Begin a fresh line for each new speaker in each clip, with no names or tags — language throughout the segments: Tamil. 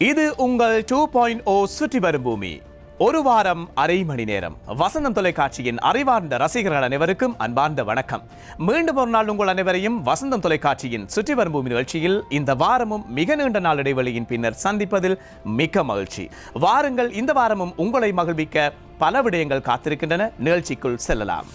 இது உங்கள் 2.0 சுற்றி வரும் பூமி. ஒரு வாரம் அரை மணி நேரம் வசந்தம் தொலைக்காட்சியின் அறிவார்ந்த ரசிகர்கள் அனைவருக்கும் அன்பார்ந்த வணக்கம். மீண்டும் ஒரு நாள் உங்கள் அனைவரையும் வசந்தம் தொலைக்காட்சியின் சுற்றி வரும் பூமி நிகழ்ச்சியில் இந்த வாரமும் மிக நீண்ட நாள் இடைவெளியின் பின்னர் சந்திப்பதில் மிக்க மகிழ்ச்சி. வாருங்கள், இந்த வாரமும் உங்களை மகிழ்விக்க பல விடயங்கள் காத்திருக்கின்றன. நிகழ்ச்சிக்குள் செல்லலாம்.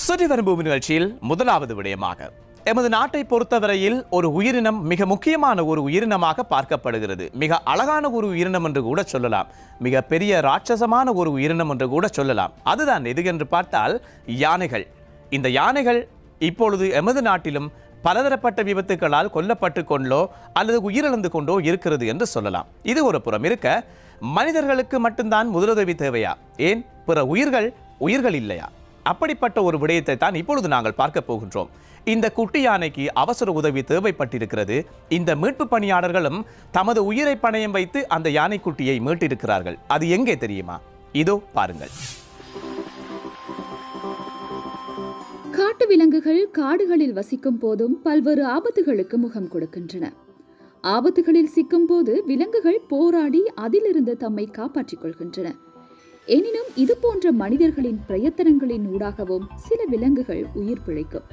சுற்றி வரும் பூமி நிகழ்ச்சியில் முதலாவது விடயமாக, எமது நாட்டை பொறுத்தவரையில் ஒரு உயிரினம் மிக முக்கியமான ஒரு உயிரினமாக பார்க்கப்படுகிறது. மிக அழகான ஒரு உயிரினம் என்று கூட சொல்லலாம். மிக பெரிய ராட்சசமான ஒரு உயிரினம் என்று கூட சொல்லலாம். அதுதான் எது என்று பார்த்தால் யானைகள். இந்த யானைகள் இப்பொழுது எமது நாட்டிலும் பலதரப்பட்ட விபத்துகளால் கொல்லப்பட்டு கொண்டோ அல்லது உயிரிழந்து கொண்டோ இருக்கிறது என்று சொல்லலாம். இது ஒரு புறம் இருக்க, மனிதர்களுக்கு மட்டும்தான் முதலுதவி தேவையா? ஏன் பிற உயிர்கள் இல்லையா? அப்படிப்பட்ட ஒரு விடயத்தை தான் இப்பொழுது நாங்கள் பார்க்க போகின்றோம். இந்த குட்டி யானைக்கு அவசர உதவி தேவைப்பட்டிருக்கிறது. இந்த மீட்பு பணியாளர்களும் தமது உயிரை பணயம் வைத்து அந்த யானைக்குட்டியை மீட்டிருக்கிறார்கள். அது எங்கே தெரியுமா? இதோ பாருங்கள்.
காட்டு விலங்குகள் காடுகளில் வசிக்கும் போதும் பல்வேறு ஆபத்துகளுக்கு முகம் கொடுக்கின்றன. ஆபத்துகளில் சிக்கும் போது விலங்குகள் போராடி அதிலிருந்து தம்மை காப்பாற்றிக் கொள்கின்றன. எனினும் இது போன்ற மனிதர்களின் பிரயத்தனங்களின் ஊடாகவும் சில விலங்குகள் உயிர் பிழைக்கும்.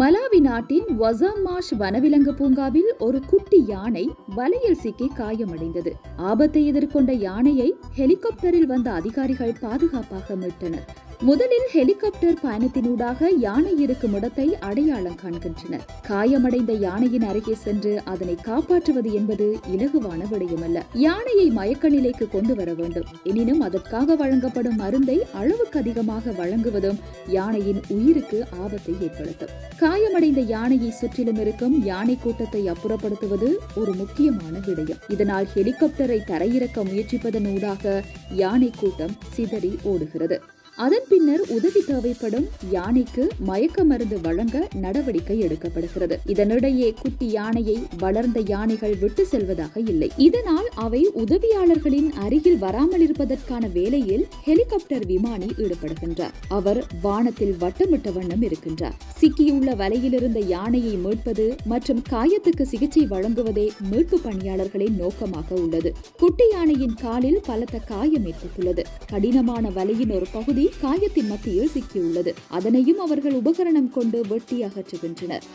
மலாவி நாட்டின் வசாமாஷ் வனவிலங்கு பூங்காவில் ஒரு குட்டி யானை வலையில் சிக்கி காயமடைந்தது. ஆபத்தை எதிர்கொண்ட யானையை ஹெலிகாப்டரில் வந்த அதிகாரிகள் பாதுகாப்பாக மீட்டனர். முதலில் ஹெலிகாப்டர் பயணத்தினூடாக யானை இருக்கும் இடத்தை அடையாளம் காண்கின்றனர். காயமடைந்த யானையின் அருகே சென்று அதனை காப்பாற்றுவது என்பது இலகுவான விடயமல்ல. யானையை மயக்க நிலைக்கு கொண்டு வர வேண்டும். எனினும் அதற்காக வழங்கப்படும் மருந்தை அளவுக்கு அதிகமாக வழங்குவதும் யானையின் உயிருக்கு ஆபத்தை ஏற்படுத்தும். காயமடைந்த யானையை சுற்றிலும் இருக்கும் யானை கூட்டத்தை அப்புறப்படுத்துவது ஒரு முக்கியமான விடயம். இதனால் ஹெலிகாப்டரை தரையிறக்க முயற்சிப்பதன் ஊடாக யானை கூட்டம் சிதறி ஓடுகிறது. அதன் பின்னர் உதவி தேவைப்படும் யானைக்கு மயக்க மருந்து வழங்க நடவடிக்கை எடுக்கப்படுகிறது. இதனிடையே குட்டி யானையை வளர்ந்த யானைகள் விட்டு செல்வதாக இல்லை. இதனால் அவை உதவியாளர்களின் அருகில் வராமல் இருப்பதற்கான வேலையில் ஹெலிகாப்டர் விமானி ஈடுபடுகின்றார். அவர் வானத்தில் வட்டமிட்ட வண்ணம் இருக்கின்றார். சிக்கியுள்ள வலையில் இருந்த யானையை மீட்பது மற்றும் காயத்துக்கு சிகிச்சை வழங்குவதே மீட்பு பணியாளர்களின் நோக்கமாக உள்ளது. குட்டி யானையின் காலில் பலத்த காயம் ஏற்பட்டுள்ளது. கடினமான வலையின் ஒரு பகுதி காயத்தின் மத்தியில் சிக்கியுள்ளது. அதனையும் அவர்கள் உபகரணம் கொண்டு வெட்டி அகற்றுகின்றனர்.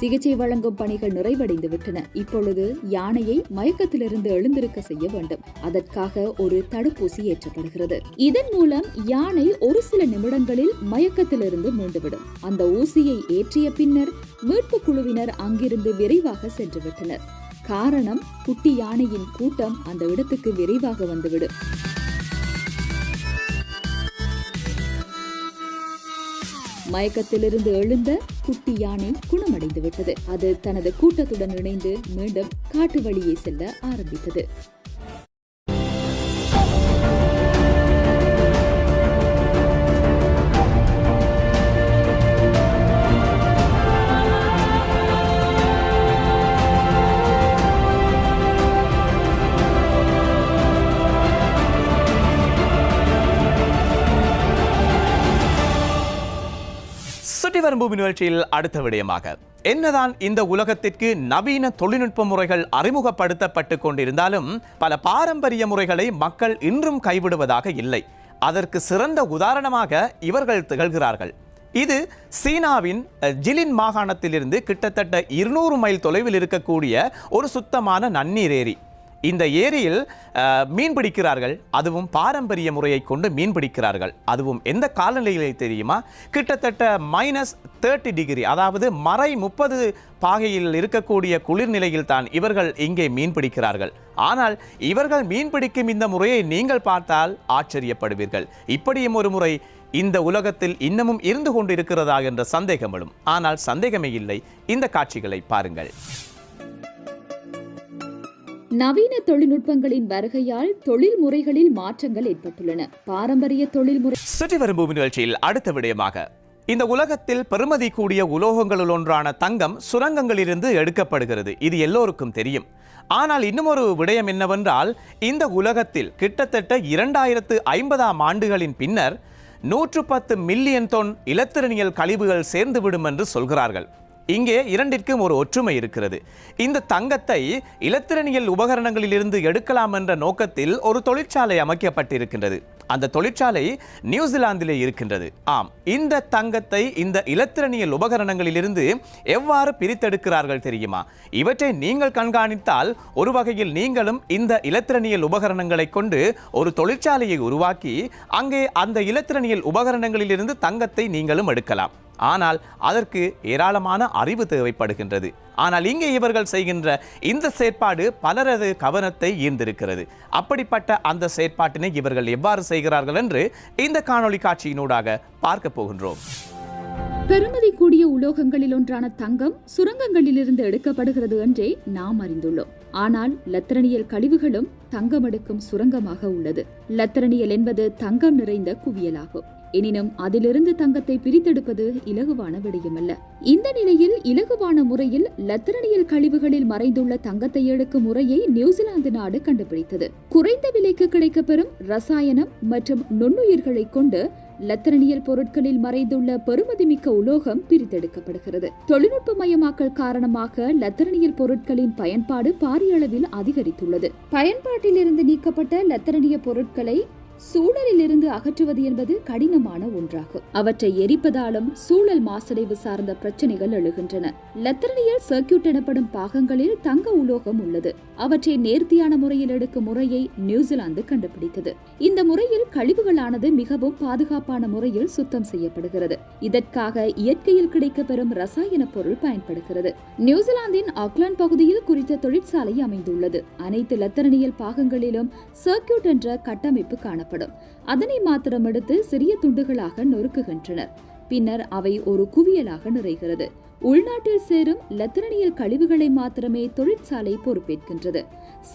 சிகிச்சை வழங்கும் பணிகள் நிறைவடைந்து விட்டன. இப்பொழுது யானையை மயக்கத்திலிருந்து எழுந்திருக்க செய்ய வேண்டும். அதற்காக ஒரு தடுப்பூசி ஏற்றப்படுகிறது. இதன் மூலம் யானை ஒரு சில நிமிடங்களில் மயக்கத்திலிருந்து மீண்டுவிடும். அந்த ஊசியை ஏற்றிய பின்னர் மீட்பு குழுவினர் அங்கிருந்து விரைவாக சென்றுவிட்டனர். காரணம், குட்டி யானையின் கூட்டம் அந்த இடத்துக்கு விரைவாக வந்துவிடும். மயக்கத்திலிருந்து எழுந்த குட்டி யானை குணமடைந்து விட்டது. அது தனது கூட்டத்துடன் இணைந்து மீண்டும் காட்டு வழியே செல்ல ஆரம்பித்தது.
சுற்றி வரும் பூமி நிகழ்ச்சியில் அடுத்த விடயமாக, என்னதான் இந்த உலகத்திற்கு நவீன தொழில்நுட்ப முறைகள் அறிமுகப்படுத்தப்பட்டு கொண்டிருந்தாலும் பல பாரம்பரிய முறைகளை மக்கள் இன்றும் கைவிடுவதாக இல்லை. அதற்கு சிறந்த உதாரணமாக இவர்கள் திகழ்கிறார்கள். இது சீனாவின் ஜிலின் மாகாணத்திலிருந்து கிட்டத்தட்ட 200 மைல் தொலைவில் இருக்கக்கூடிய ஒரு சுத்தமான நன்னீர் ஏரி. இந்த ஏரியில் மீன் பிடிக்கிறார்கள். அதுவும் பாரம்பரிய முறையை கொண்டு மீன் பிடிக்கிறார்கள். அதுவும் எந்த காலநிலையிலே தெரியுமா? கிட்டத்தட்ட -30 டிகிரி, அதாவது மறை 30 பாகையில் இருக்கக்கூடிய குளிர்நிலையில் தான் இவர்கள் இங்கே மீன் பிடிக்கிறார்கள். ஆனால் இவர்கள் மீன் பிடிக்கும் இந்த முறையை நீங்கள் பார்த்தால் ஆச்சரியப்படுவீர்கள். இப்படியும் ஒரு முறை இந்த உலகத்தில் இன்னமும் இருந்து கொண்டு இருக்கிறதா என்ற சந்தேகம் வரும். ஆனால் சந்தேகமே இல்லை. இந்த காட்சிகளை பாருங்கள்.
நவீன தொழில்நுட்பங்களின் வருகையால் தொழில் முறைகளில் மாற்றங்கள் ஏற்பட்டுள்ளன. பாரம்பரிய தொழில்முறை
சுற்றி வரும் பூமி நிகழ்ச்சியில் அடுத்த விடயமாக, இந்த உலகத்தில் பெறுமதி கூடிய உலோகங்களுள் ஒன்றான தங்கம் சுரங்கங்களிலிருந்து எடுக்கப்படுகிறது. இது எல்லோருக்கும் தெரியும். ஆனால் இன்னும் ஒரு விடயம் என்னவென்றால், இந்த உலகத்தில் கிட்டத்தட்ட 2050ஆம் ஆண்டுகளின் பின்னர் 110 மில்லியன் தொன் இலத்திரனியல் கழிவுகள் சேர்ந்துவிடும் என்று சொல்கிறார்கள். இங்கே இரண்டிற்கும் ஒரு ஒற்றுமை இருக்கிறது. இந்த தங்கத்தை இலத்திரனியல் உபகரணங்களிலிருந்து எடுக்கலாம் என்ற நோக்கத்தில் ஒரு தொழிற்சாலை அமைக்கப்பட்டிருக்கின்றது. அந்த தொழிற்சாலை நியூசிலாந்திலே இருக்கின்றது. ஆம், இந்த தங்கத்தை இந்த இலத்திரனியல் உபகரணங்களிலிருந்து எவ்வாறு பிரித்தெடுக்கிறார்கள் தெரியுமா? இவற்றை நீங்கள் கண்காணித்தால் ஒரு வகையில் நீங்களும் இந்த இலத்திரனியல் உபகரணங்களை கொண்டு ஒரு தொழிற்சாலையை உருவாக்கி அங்கே அந்த இலத்திரனியல் உபகரணங்களிலிருந்து தங்கத்தை நீங்களும் எடுக்கலாம். ஆனால் அதற்கு ஏராளமான அறிவு தேவைப்படுகின்றது. ஆனால் இங்கே இவர்கள் செய்கின்ற இந்த செயற்பாடு பலரது கவனத்தை ஈர்ந்திருக்கிறது. அப்படிப்பட்ட அந்த செயற்பாட்டினை இவர்கள் எவ்வாறு செய்கிறார்கள் என்று இந்த காணொளி காட்சியினூடாக பார்க்க போகின்றோம்.
பெறுமதி கூடிய உலோகங்களில் ஒன்றான தங்கம் சுரங்கங்களிலிருந்து எடுக்கப்படுகிறது என்றே நாம் அறிந்துள்ளோம். ஆனால் லத்திரனியல் கழிவுகளும் தங்கம் எடுக்கும் சுரங்கமாக உள்ளது. லத்திரனியல் என்பது தங்கம் நிறைந்த குவியலாகும். எனினும் அதிலிருந்து தங்கத்தை பிரித்தெடுப்பது இலகுவான விடயமல்ல. இந்த நிலையில் இலகுவான முறையில் லத்திரனியல் கழிவுகளில் மறைந்துள்ள தங்கத்தை எடுக்கும் முறையை நியூசிலாந்து நாடு கண்டுபிடித்தது. குறைந்த விலைக்கு கிடைக்கப்பெறும் ரசாயனம் மற்றும் நுண்ணுயிர்களை கொண்டு லத்திரனியல் பொருட்களில் மறைந்துள்ள பெறுமதிமிக்க உலோகம் பிரித்தெடுக்கப்படுகிறது. தொழில்நுட்பமயமாக்கல் காரணமாக லத்திரனியல் பொருட்களின் பயன்பாடு பாரிய அளவில் அதிகரித்துள்ளது. பயன்பாட்டிலிருந்து நீக்கப்பட்ட லத்திரனிய பொருட்களை சூழலில் இருந்து அகற்றுவது என்பது கடினமான ஒன்றாகும். அவற்றை எரிப்பதாலும் சூழல் மாசடைவு சார்ந்த பிரச்சனைகள் எழுகின்றன. லத்திரனியல் சர்க்கியூட் எனப்படும் பாகங்களில் தங்க உலோகம் உள்ளது. அவற்றை நேர்த்தியான முறையில் எடுக்கும் முறையை நியூசிலாந்து கண்டுபிடித்தது. இந்த முறையில் கழிவுகளானது மிகவும் பாதுகாப்பான முறையில் சுத்தம் செய்யப்படுகிறது. இதற்காக இயற்கையில் கிடைக்கப்பெறும் ரசாயன பொருள் பயன்படுகிறது. நியூசிலாந்தின் ஆக்லாந்து பகுதியில் குறித்த தொழிற்சாலை அமைந்துள்ளது. அனைத்து லத்திரனியல் பாகங்களிலும் சர்க்கியூட் என்ற கட்டமைப்பு காணப்படும். அதனை மாத்திரம் எடுத்து சிறிய துண்டுகளாக நொறுக்குகின்றனர். பின்னர் அவை ஒரு குவியலாக நிறைகிறது. உள்நாட்டில் சேரும் லத்திரனியல் கழிவுகளை மாத்திரமே தொழிற்சாலை பொறுப்பேற்கின்றது.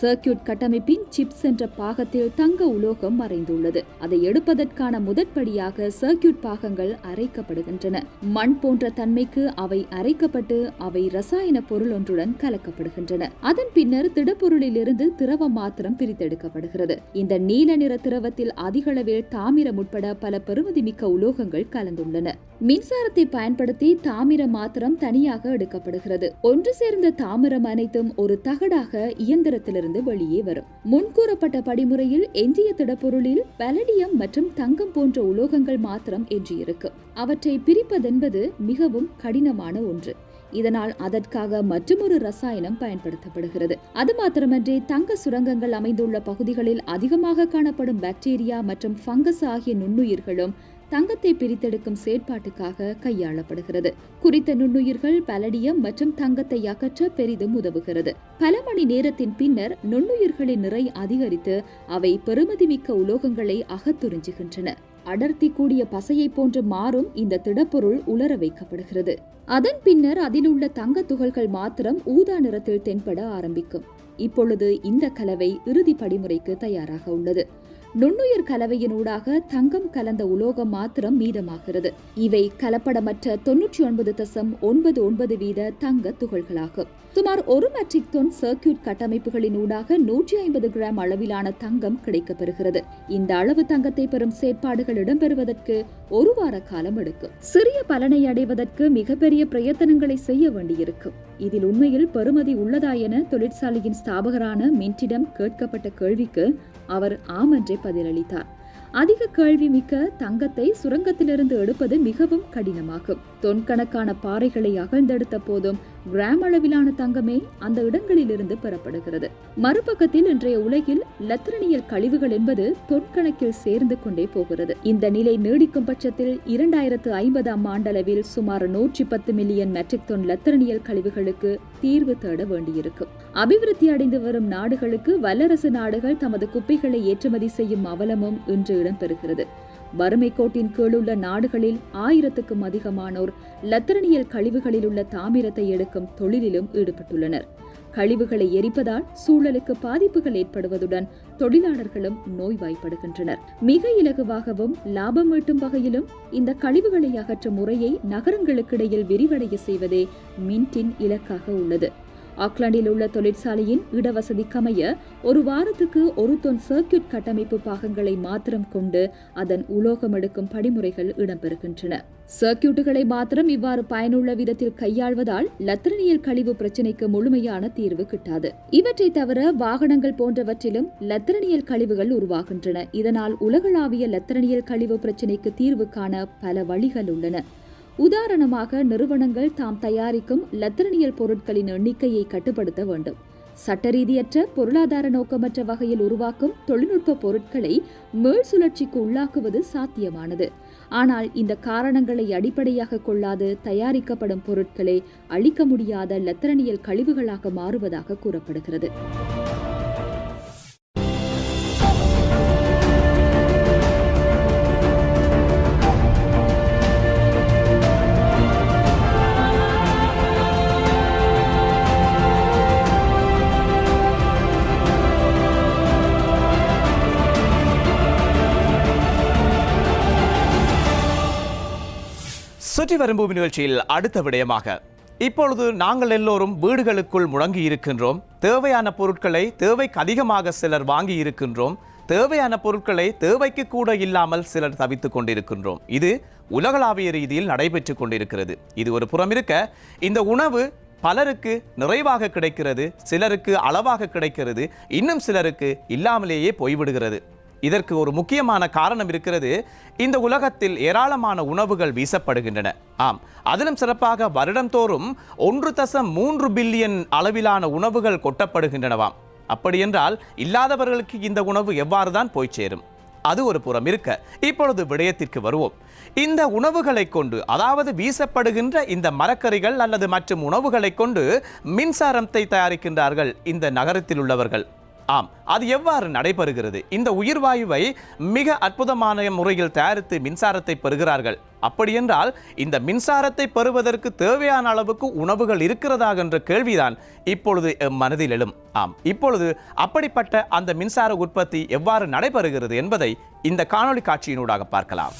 சர்க்கியூட் கட்டமைப்பின் சிப்ஸ் என்ற பாகத்தில் தங்க உலோகம் மறைந்துள்ளது. அதை எடுப்பதற்கான முதற்படியாக சர்க்கியூட் பாகங்கள் அரைக்கப்படுகின்றன. மண் போன்ற தன்மைக்கு அவை அரைக்கப்பட்டு அவை ரசாயன பொருள் ஒன்றுடன் கலக்கப்படுகின்றன. அதன் பின்னர் திடப்பொருளில் இருந்து திரவம் மாத்திரம் பிரித்தெடுக்கப்படுகிறது. இந்த நீல நிற திரவத்தில் அதிகளவில் தாமிரம் உட்பட பல பெறுமதிமிக்க உலோகங்கள் கலந்துள்ளன. மின்சாரத்தை பயன்படுத்தி தாமிரம் மாத்திரம் தனியாக எடுக்கப்படுகிறது. ஒன்று சேர்ந்த தாமிரம் அனைத்தும் ஒரு தகடாக இயந்திரத்திலிருந்து வெளியே வரும். முன்கூறப்பட்ட படிமுறையில் எஞ்சிய திடப்பொருளில் பலடியம் மற்றும் தங்கம் போன்ற உலோகங்கள் மாத்திரம் எஞ்சியிருக்கும். அவற்றை பிரிப்பதென்பது மிகவும் கடினமான ஒன்று. இதனால் அதற்காக மற்றொரு ரசாயனம் பயன்படுத்தப்படுகிறது. அது மாத்திரமன்றி தங்க சுரங்கங்கள் அமைந்துள்ள பகுதிகளில் அதிகமாக காணப்படும் பாக்டீரியா மற்றும் ஃபங்கஸ் ஆகிய நுண்ணுயிர்களும் தங்கத்தை பிரித்தெடுக்கும் செயற்பாட்டுக்காக கையாளப்படுகிறது. குறித்த நுண்ணுயிர்கள் பலடியம் மற்றும் தங்கத்தை அகற்ற பெரிதும் உதவுகிறது. பல மணி நேரத்தின் பின்னர் நுண்ணுயிர்களின் நிறை அதிகரித்து அவை பெறுமதிமிக்க உலோகங்களை அகத்துறிஞ்சுகின்றன. அடர்த்தி கூடிய பசையை போன்று மாறும் இந்த திடப்பொருள் உலர வைக்கப்படுகிறது. அதன் பின்னர் அதில் உள்ள தங்க துகள்கள் மாத்திரம் ஊதா நிறத்தில் தென்பட ஆரம்பிக்கும். இப்பொழுது இந்த கலவை இறுதி படிமுறைக்கு தயாராக உள்ளது. நுண்ணுயிர் கலவையினூடாக தங்கம் கலந்த உலோகம் மாத்திரம் மீதமாகிறது. இவை கலப்படமற்ற 99.99% வீத தங்க துகள்களாகும். சுமார் 1 மெட்ரிக் டன் சர்க்கியூட் கட்டமைப்புகளினூடாக 150 கிராம் அளவிலான தங்கம் கிடைக்கப்பெறுகிறது. இந்த அளவு தங்கத்தை பெறும் செயற்பாடுகள் இடம்பெறுவதற்கு 1 வார காலம் எடுக்கும். சிறிய பலனை அடைவதற்கு மிகப்பெரிய பிரயத்தனங்களை செய்ய வேண்டியிருக்கும். இதில் உண்மையில் பெறுமதி உள்ளதா என தொழிற்சாலையின் ஸ்தாபகரான மின்ட்டிடம் கேட்கப்பட்ட கேள்விக்கு அவர் ஆம் என்றே பதிலளித்தார். அதிக கேள்வி மிக்க தங்கத்தை சுரங்கத்திலிருந்து எடுப்பது மிகவும் கடினமாகும். தொன்கணக்கான பாறைகளை அகழ்ந்தெடுத்த போதும் கிராம் அளவிலான தங்கமே அந்த இடங்களிலிருந்து பெறப்படுகிறது. மறுபக்கத்தில் இன்றைய உலகில் லத்திரனியல் கழிவுகள் என்பது தொன்கணக்கில் சேர்ந்து கொண்டே போகிறது. இந்த நிலை நீடிக்கும் பட்சத்தில் 2050 ஆண்டளவில் சுமார் 110 மில்லியன் மெட்ரிக் டன் லத்திரனியல் கழிவுகளுக்கு தீர்வு தேட வேண்டியிருக்கும். அபிவிருத்தி அடைந்து வரும் நாடுகளுக்கு வல்லரசு நாடுகள் தமது குப்பைகளை ஏற்றுமதி செய்யும் அவலமும் இன்று இடம்பெறுகிறது. வறுமை கோட்டின் கீழுள்ள நாடுகளில் 1000க்கும் அதிகமானோர் லத்திரனியல் கழிவுகளில் உள்ள தாமிரத்தை எடுக்கும் தொழிலிலும் ஈடுபட்டுள்ளனர். கழிவுகளை எரிப்பதால் சூழலுக்கு பாதிப்புகள் ஏற்படுவதுடன் தொழிலாளர்களும் நோய்வாய்ப்படுகின்றனர். மிக இலகுவாகவும் லாபம் ஈட்டும் வகையிலும் இந்த கழிவுகளை அகற்றும் முறையை நகரங்களுக்கிடையில் விரிவடைய செய்வதே மின்ட்டின் இலக்காக உள்ளது. ஆக்லாந்தில் உள்ள தொழிற்சாலையின் இடவசதிக்கமைய 1 வாரத்துக்கு 1 தொன் சர்க்கியூட் கட்டமைப்பு பாகங்களை மாத்திரம் கொண்டு அதன் உலோகம் எடுக்கும் படிமுறைகள் இடம்பெறுகின்றன. சர்க்கியூட்டுகளை மாத்திரம் இவ்வாறு பயனுள்ள விதத்தில் கையாள்வதால் லத்திரனியல் கழிவு பிரச்சினைக்கு முழுமையான தீர்வு கிட்டாது. இவற்றை தவிர வாகனங்கள் போன்றவற்றிலும் லத்திரனியல் கழிவுகள் உருவாகின்றன. இதனால் உலகளாவிய லத்திரனியல் கழிவு பிரச்சினைக்கு தீர்வு காண பல வழிகள் உள்ளன. உதாரணமாக, நிறுவனங்கள் தாம் தயாரிக்கும் லத்திரனியல் பொருட்களின் எண்ணிக்கையை கட்டுப்படுத்த வேண்டும். சட்டரீதியற்ற பொருளாதார நோக்கமற்ற வகையில் உருவாக்கும் தொழில்நுட்ப பொருட்களை மீள் சுழற்சிக்கு உள்ளாக்குவது சாத்தியமானது. ஆனால் இந்த காரணங்களை அடிப்படையாக கொள்ளாது தயாரிக்கப்படும் பொருட்களை அழிக்க முடியாத லத்திரனியல் கழிவுகளாக மாறுவதாக கூறப்படுகிறது.
சுற்றி வரும் பூமி நிகழ்ச்சியில் அடுத்த விடயமாக, இப்பொழுது நாங்கள் எல்லோரும் வீடுகளுக்குள் முடங்கி இருக்கின்றோம். தேவையான பொருட்களை தேவைக்கு அதிகமாக சிலர் வாங்கி இருக்கின்றோம். தேவையான பொருட்களை தேவைக்கு கூட இல்லாமல் சிலர் தவித்துக் கொண்டிருக்கின்றோம். இது உலகளாவிய ரீதியில் நடைபெற்றுக் கொண்டிருக்கிறது. இது ஒரு புறம் இருக்க, இந்த உணவு பலருக்கு நிறைவாக கிடைக்கிறது, சிலருக்கு அளவாக கிடைக்கிறது, இன்னும் சிலருக்கு இல்லாமலேயே போய்விடுகிறது. இதற்கு ஒரு முக்கியமான காரணம் இருக்கிறது. இந்த உலகத்தில் ஏராளமான உணவுகள் வீசப்படுகின்றன. ஆம், அதிலும் சிறப்பாக வருடந்தோறும் 1.3 பில்லியன் அளவிலான உணவுகள் கொட்டப்படுகின்றனவாம். அப்படி என்றால் இல்லாதவர்களுக்கு இந்த உணவு எவ்வாறு தான் போய் சேரும்? அது ஒரு புறம் இருக்க, இப்பொழுது விடயத்திற்கு வருவோம். இந்த உணவுகளை கொண்டு, அதாவது வீசப்படுகின்ற இந்த மரக்கறிகள் அல்லது மற்றும் உணவுகளை கொண்டு மின்சாரத்தை தயாரிக்கின்றார்கள் இந்த நகரத்தில் உள்ளவர்கள். ஆம், அது எவ்வாறு நடைபெறுகிறது? இந்த உயிர்வாயுவை மிக அற்புதமான முறையில் தயாரித்து மின்சாரத்தை பெறுகிறார்கள். அப்படியென்றால் இந்த மின்சாரத்தை பெறுவதற்கு தேவையான அளவுக்கு உணவுகள் இருக்கிறதா என்ற கேள்விதான் இப்பொழுது மனதில் எழும். ஆம், இப்பொழுது அப்படிப்பட்ட அந்த மின்சார உற்பத்தி எவ்வாறு நடைபெறுகிறது என்பதை இந்த காணொளி காட்சியினூடாக பார்க்கலாம்.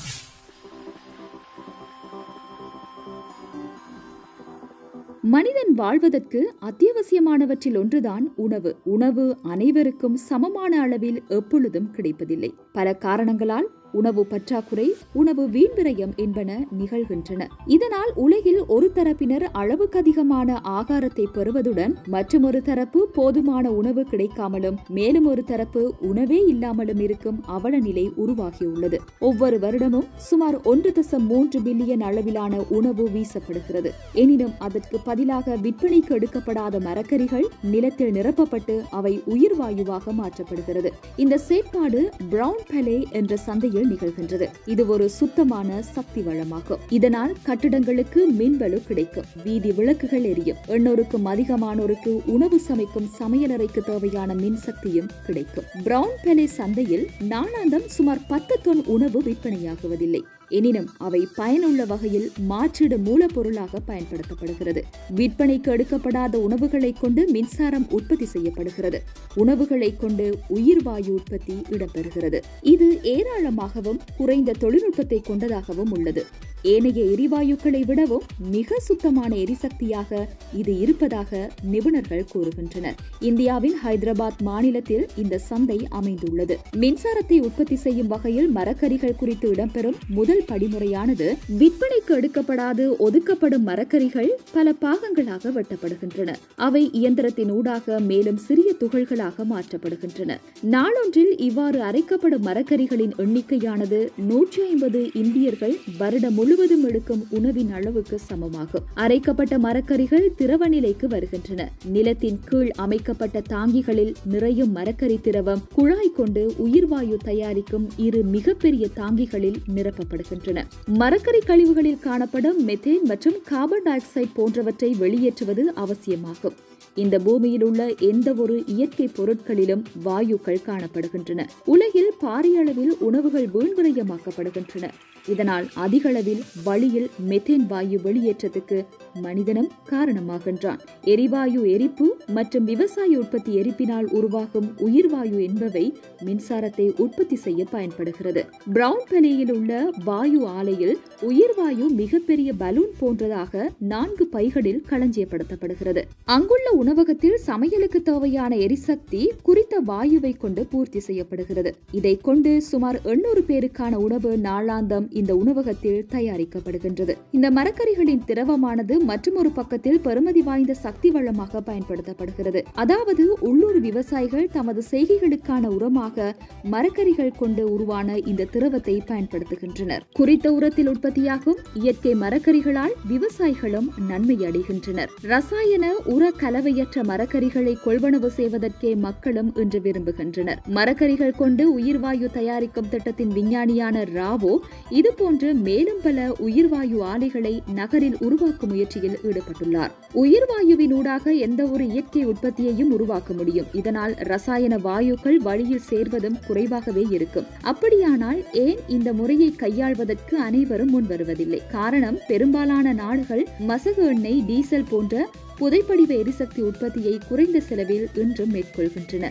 மனிதன் வாழ்வதற்கு அத்தியாவசியமானவற்றில் ஒன்றுதான் உணவு. உணவு அனைவருக்கும் சமமான அளவில் எப்பொழுதும் கிடைப்பதில்லை. பல காரணங்களால் உணவு பற்றாக்குறை, உணவு வீண்விரயம் என்பன நிகழ்கின்றன. இதனால் உலகில் ஒரு தரப்பினர் அளவுக்கு அதிகமான ஆகாரத்தை பெறுவதுடன் மற்றொரு தரப்பு போதுமான உணவு கிடைக்காமலும் மேலும் ஒரு தரப்பு உணவே இல்லாமலும் இருக்கும் அவல நிலை உருவாகியுள்ளது. ஒவ்வொரு வருடமும் சுமார் 1.3 பில்லியன் அளவிலான உணவு வீசப்படுகிறது. எனினும் அதற்கு பதிலாக விற்பனைக்கு எடுக்கப்படாத மரக்கறிகள் நிலத்தில் நிரப்பப்பட்டு அவை உயிர்வாயுவாக மாற்றப்படுகிறது. இந்த செயற்பாடு பிரவுன் பேலே என்ற சந்தையில் நிகழ்கின்றது. இது ஒரு சுத்தமான சக்தி வளமாகும். இதனால் கட்டிடங்களுக்கு மின்வலு கிடைக்கும், வீதி விளக்குகள் எரியும், 800க்கும் அதிகமானோருக்கு உணவு சமைக்கும் சமையலறைக்கு தேவையான மின்சக்தியும் கிடைக்கும். பிரவுன் பேலே சந்தையில் நாளாந்தம் சுமார் 10 தொன் உணவு விற்பனையாகுவதில்லை. எனினும் அவை பயனுள்ள வகையில் மாற்றீடு மூலப்பொருளாக பயன்படுத்தப்படுகிறது. விற்பனைக்கு எடுக்கப்படாத உணவுகளை கொண்டு மின்சாரம் உற்பத்தி செய்யப்படுகிறது. உணவுகளை கொண்டு உயிர்வாயு உற்பத்தி இடம்பெறுகிறது. இது ஏராளமாகவும் குறைந்த தொழில்நுட்பத்தை கொண்டதாகவும் உள்ளது. ஏனைய எரிவாயுக்களை விடவும் மிக சுத்தமான எரிசக்தியாக இது இருப்பதாக நிபுணர்கள் கூறுகின்றனர். இந்தியாவின் ஹைதராபாத் மாநிலத்தில் இந்த சந்தை அமைந்துள்ளது. மின்சாரத்தை உற்பத்தி செய்யும் வகையில் மரக்கரிகள் குறித்து இடம்பெறும் முதல் படிமுறையானது விற்பனைக்கு எடுக்கப்படாது ஒதுக்கப்படும் மரக்கரிகள் பல பாகங்களாக வெட்டப்படுகின்றன. அவை இயந்திரத்தின் ஊடாக மேலும் சிறிய துகள்களாக மாற்றப்படுகின்றன. நாளொன்றில் இவ்வாறு அரைக்கப்படும் மரக்கரிகளின் எண்ணிக்கையானது 150 இந்தியர்கள் வருடம் முழுவதும் எடுக்கும் உணவின் அளவுக்கு சமமாகும். அரைக்கப்பட்ட மரக்கரிகள் திரவ நிலைக்கு வருகின்றன. நிலத்தின் கீழ் அமைக்கப்பட்ட தாங்கிகளில் நிறையும் மரக்கரி திரவம் குழாய் கொண்டு உயிர்வாயு தயாரிக்கும் 2 மிகப்பெரிய தாங்கிகளில் நிரப்பப்படுகின்றன. மரக்கரி கழிவுகளில் காணப்படும் மெத்தேன் மற்றும் கார்பன் டை ஆக்சைடு போன்றவற்றை வெளியேற்றுவது அவசியமாகும். இந்த பூமியில் உள்ள எந்த ஒரு இயற்கை பொருட்களிலும் வாயுக்கள் காணப்படுகின்றன. உலகில் பாரிய அளவில் உணவுகள் வீண்விரயமாக்கப்படுகின்றன. இதனால் அதிகளவில் வழியில் மெத்தேன் வாயு வெளியேற்றத்துக்கு மனிதனும் காரணமாகின்றான். எரிவாயு எரிப்பு மற்றும் விவசாய உற்பத்தி எரிப்பினால் உருவாகும் உயிர்வாயு என்பவை மின்சாரத்தை உற்பத்தி செய்ய பயன்படுகிறது. பிரவுன் பலேயில் உள்ள வாயு ஆலையில் உயிர்வாயு மிகப்பெரிய பலூன் போன்றதாக 4 பைகளில் களஞ்சியப்படுத்தப்படுகிறது. அங்குள்ள உணவகத்தில் சமையலுக்கு தேவையான எரிசக்தி குறித்த வாயுவை கொண்டு பூர்த்தி செய்யப்படுகிறது. இதை கொண்டு சுமார் 800 பேருக்கான உணவு நாளாந்தம் இந்த உணவகத்தில் தயாரிக்கப்படுகின்றது. இந்த மரக்கரிகளின் திரவமானது மற்றொரு பக்கத்தில் பெறுமதி வாய்ந்த சக்தி வளமாக பயன்படுத்தப்படுகிறது. அதாவது உள்ளூர் விவசாயிகள் தமது செய்கைகளுக்கான உரமாக மரக்கரிகள் கொண்டு உருவான இந்த திரவத்தை பயன்படுத்துகின்றனர். குறித்த உரத்தில் உற்பத்தியாகும் இயற்கை மரக்கரிகளால் விவசாயிகளும் நன்மை அடைகின்றனர். ரசாயன உர கலவையற்ற மரக்கரிகளை கொள்வனவு செய்வதற்கே மக்களும் இன்று விரும்புகின்றனர். மரக்கரிகள் கொண்டு உயிர்வாயு தயாரிக்கும் திட்டத்தின் விஞ்ஞானியான ராவோ இதுபோன்று மேலும் பல உயிர்வாயு ஆலைகளை நகரில் உருவாக்கும் முயற்சியில் ஈடுபட்டுள்ளார். உயிர்வாயுவின் ஊடாக எந்த ஒரு இயற்கை உற்பத்தியையும் உருவாக்க முடியும். இதனால் ரசாயன வாயுக்கள் வழியில் சேர்வதும் குறைவாகவே இருக்கும். அப்படியானால் ஏன் இந்த முறையை கையாள்வதற்கு அனைவரும் முன்வருவதில்லை? காரணம், பெரும்பாலான நாடுகள் மசகு எண்ணெய், டீசல் போன்ற புதைப்படிவ எரிசக்தி உற்பத்தியை குறைந்த செலவில் இன்றும் மேற்கொள்கின்றன.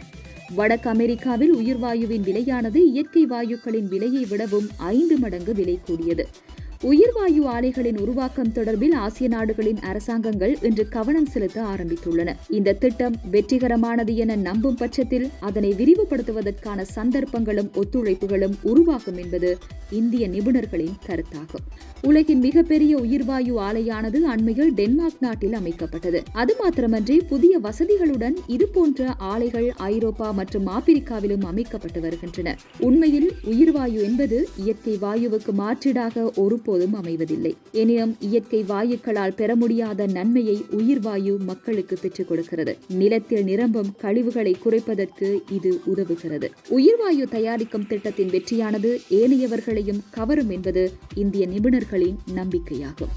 வடக்கு அமெரிக்காவில் உயிர்வாயுவின் விலையானது இயற்கை வாயுக்களின் விலையை விடவும் 5 மடங்கு விலை கூடியது. உயிர்வாயு ஆலைகளின் உருவாக்கம் தொடர்பில் ஆசிய நாடுகளின் அரசாங்கங்கள் இன்று கவனம் செலுத்த ஆரம்பித்துள்ளன. இந்த திட்டம் வெற்றிகரமானது என நம்பும் பட்சத்தில் அதனை விரிவுபடுத்துவதற்கான சந்தர்ப்பங்களும் ஒத்துழைப்புகளும் உருவாகும் என்பது இந்திய நிபுணர்களின் கருத்தாகும். உலகின் மிகப்பெரிய உயிர்வாயு ஆலையானது அண்மையில் டென்மார்க் நாட்டில் அமைக்கப்பட்டது. அது மாத்திரமன்றி புதிய வசதிகளுடன் இதுபோன்ற ஆலைகள் ஐரோப்பா மற்றும் ஆப்பிரிக்காவிலும் அமைக்கப்பட்டு வருகின்றன. உண்மையில் உயிர்வாயு என்பது இயற்கை வாயுவுக்கு மாற்றீடாக ஒருபோதும் அமைவதில்லை. எனினும் இயற்கை வாயுக்களால் பெற முடியாத நன்மையை உயிர்வாயு மக்களுக்கு பெற்றுக் கொடுக்கிறது. நிலத்தில் நிரம்பும் கழிவுகளை குறைப்பதற்கு இது உதவுகிறது. உயிர்வாயு தயாரிக்கும் திட்டத்தின் வெற்றியானது ஏனையவர்களையும் கவரும் என்பது இந்திய நிபுணர்களின் நம்பிக்கையாகும்.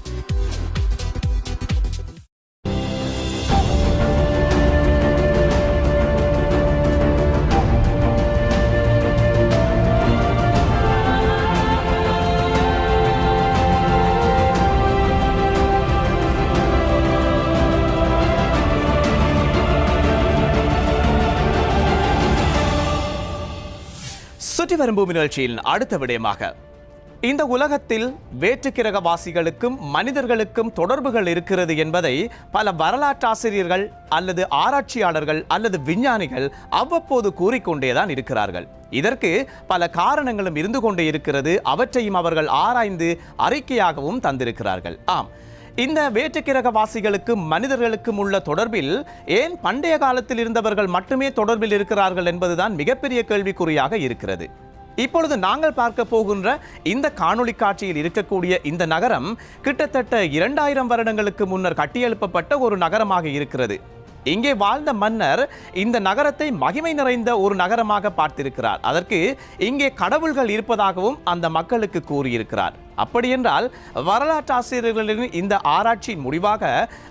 சுற்றி வரும் பூமி நிகழ்ச்சியில் அடுத்த விடயமாக, இந்த உலகத்தில் வேற்றுக்கிரகவாசிகளுக்கும் மனிதர்களுக்கும் தொடர்புகள் இருக்கிறது என்பதை பல வரலாற்றாசிரியர்கள் அல்லது ஆராய்ச்சியாளர்கள் அல்லது விஞ்ஞானிகள் அவ்வப்போது கூறிக்கொண்டேதான் இருக்கிறார்கள். இதற்கு பல காரணங்களும் இருந்து கொண்டே இருக்கிறது. அவற்றையும் அவர்கள் ஆராய்ந்து அறிக்கையாகவும் தந்திருக்கிறார்கள். ஆம், இந்த வேற்றுக்கிரகவாசிகளுக்கும் மனிதர்களுக்கும் உள்ள தொடர்பில் ஏன் பண்டைய காலத்தில் இருந்தவர்கள் மட்டுமே தொடர்பில் இருக்கிறார்கள் என்பதுதான் மிகப்பெரிய கேள்விக்குறியாக இருக்கிறது. இப்பொழுது நாங்கள் பார்க்க போகின்ற இந்த காணொளி காட்சியில் இருக்கக்கூடிய இந்த நகரம் கிட்டத்தட்ட 2000 வருடங்களுக்கு முன்னர் கட்டியெழுப்பப்பட்ட ஒரு நகரமாக இருக்கிறது. இங்கே வாழ்ந்த மன்னர் இந்த நகரத்தை மகிமை நிறைந்த ஒரு நகரமாக பார்த்திருக்கிறார். அதற்கு இங்கே கடவுள்கள் இருப்பதாகவும் அந்த மக்களுக்கு கூறியிருக்கிறார். அப்படியென்றால் வரலாற்றாசிரியர்களின் இந்த ஆராய்ச்சியின் முடிவாக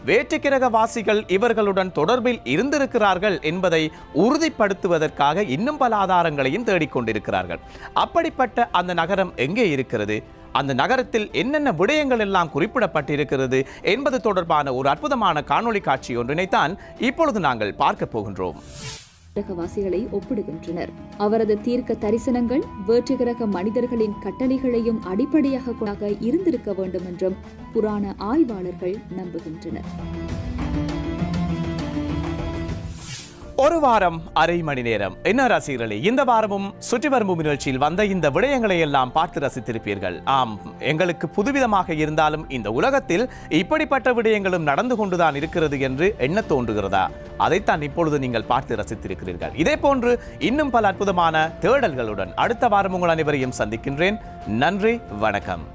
வேற்றுக்கிரகவாசிகள் இவர்களுடன் தொடர்பில் இருந்திருக்கிறார்கள் என்பதை உறுதிப்படுத்துவதற்காக இன்னும் பல ஆதாரங்களையும் தேடிக்கொண்டிருக்கிறார்கள். அப்படிப்பட்ட அந்த நகரம் எங்கே இருக்கிறது? அந்த நகரத்தில் என்னென்ன விடயங்கள் எல்லாம் குறிப்பிடப்பட்டிருக்கிறது என்பது தொடர்பான ஒரு அற்புதமான காணொளி காட்சி ஒன்றினைத்தான் இப்பொழுது நாங்கள் பார்க்க போகின்றோம்.
கிரகவாசிகளை ஒப்பிடுகின்றனர். அவரது தீர்க்க தரிசனங்கள் வேற்றுகிரக மனிதர்களின் கட்டளைகளையும் அடிப்படையாக கொண்டாக இருந்திருக்க வேண்டும் என்றும் புராண ஆய்வாளர்கள் நம்புகின்றனர்.
ஒரு வாரம் அரை மணி நேரம். என்ன ரசிகர்களே, இந்த வாரமும் சுற்றி வரும் பூமி நிகழ்ச்சியில் வந்த இந்த விடயங்களை எல்லாம் பார்த்து ரசித்திருப்பீர்கள். ஆம், எங்களுக்கு புதுவிதமாக இருந்தாலும் இந்த உலகத்தில் இப்படிப்பட்ட விடயங்களும் நடந்து கொண்டுதான் இருக்கிறது என்று எண்ண தோன்றுகிறதா? அதைத்தான் இப்பொழுது நீங்கள் பார்த்து ரசித்திருக்கிறீர்கள். இதே போன்று இன்னும் பல அற்புதமான தேடல்களுடன் அடுத்த வாரம் உங்கள் அனைவரையும் சந்திக்கின்றேன். நன்றி, வணக்கம்.